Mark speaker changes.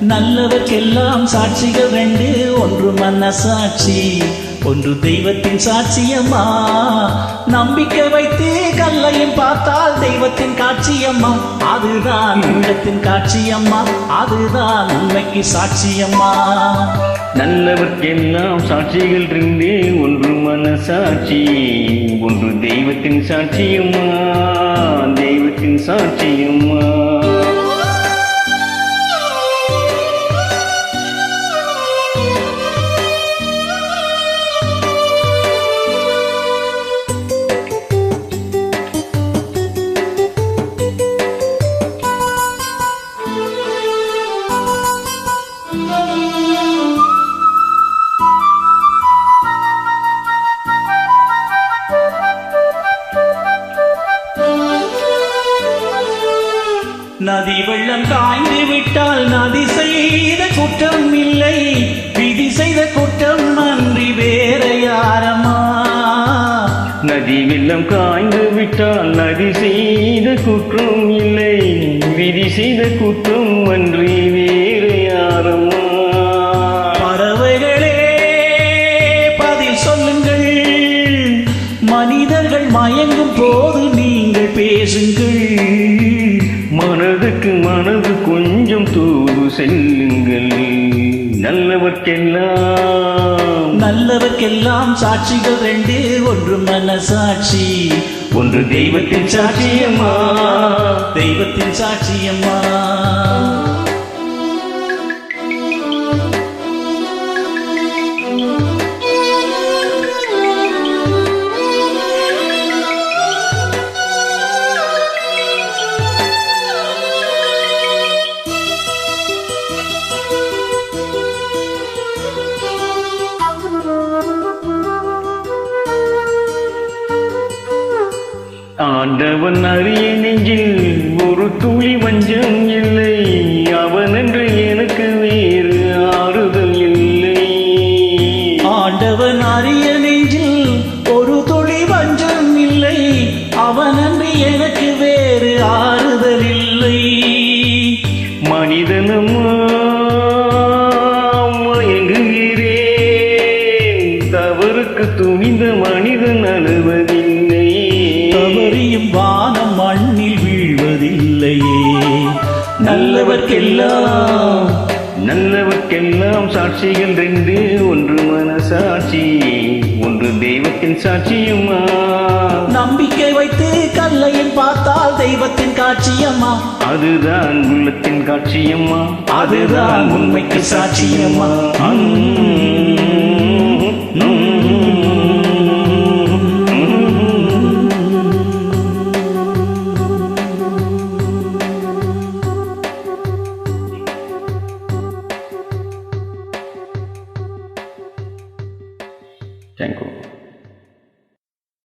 Speaker 1: நல்லவர்க்கெல்லாம் சாட்சிகள் ரெண்டு, ஒன்று மனசாட்சி, ஒன்று தெய்வத்தின் சாட்சியம்மா. நம்பிக்கை வைத்து கல்லையும் பார்த்தால் தெய்வத்தின் காட்சியம்மா. அதுதான் உள்ளத்தின் காட்சியம்மா, அதுதான் உண்மைக்கு சாட்சியம்மா.
Speaker 2: நல்லவர்க்கெல்லாம் சாட்சிகள் ரெண்டே, ஒன்று மனசாட்சி, ஒன்று தெய்வத்தின் சாட்சியம்மா, தெய்வத்தின் சாட்சியம்மா.
Speaker 1: நதி வெள்ளம் காய்ந்து விட்டால் நதி செய்த குற்றம் இல்லை, விதி செய்த குற்றம் அன்றி வேற யாரம்மா.
Speaker 2: நதி வெள்ளம் காய்ந்து விட்டால் நதி செய்த குற்றம் இல்லை, விதி செய்த குற்றம் அன்றி வேற யாரம்மா.
Speaker 1: பறவைகளே பதில் சொல்லுங்கள், மனிதர்கள் மயங்கும் போது நீங்கள் பேசுங்கள்.
Speaker 2: மனதுக்கு மனது கொஞ்சம் தூது செல்லுங்கள்.
Speaker 1: நல்லவர்க்கெல்லாம் சாட்சிகள் ரெண்டு, ஒன்று மனசாட்சி,
Speaker 2: ஒன்று தெய்வத்தின் சாட்சியம்மா,
Speaker 1: தெய்வத்தின் சாட்சியம்மா.
Speaker 2: ஆண்டவன் அறிய நெஞ்சில் ஒரு துளி வஞ்சம் இல்லை, அவன் என்று எனக்கு வேறு ஆறுதல் இல்லை.
Speaker 1: ஆண்டவன் அறிய நெஞ்சில் ஒரு துளி வஞ்சம் இல்லை, அவன் என்று எனக்கு வேறு ஆறுதல் இல்லை.
Speaker 2: மனிதனம்மா மயங்குகிறேன், தவறுக்கு துணிந்த மனிதன் அழுவதில்லை,
Speaker 1: தவறியும் வானம் மண்ணில் வீழ்வதில்லையே.
Speaker 2: நல்லவர்க்கெல்லாம் சாட்சிகள் ரெண்டு, ஒன்று மனசாட்சி, ஒன்று தெய்வத்தின் சாட்சியம்மா.
Speaker 1: நம்பிக்கை வைத்து கல்லையும் பார்த்தால் தெய்வத்தின் காட்சியம்மா,
Speaker 2: அதுதான் உள்ளத்தின் காட்சியம்மா,
Speaker 1: அதுதான் உண்மைக்கு சாட்சியம்மா.
Speaker 2: Thank you.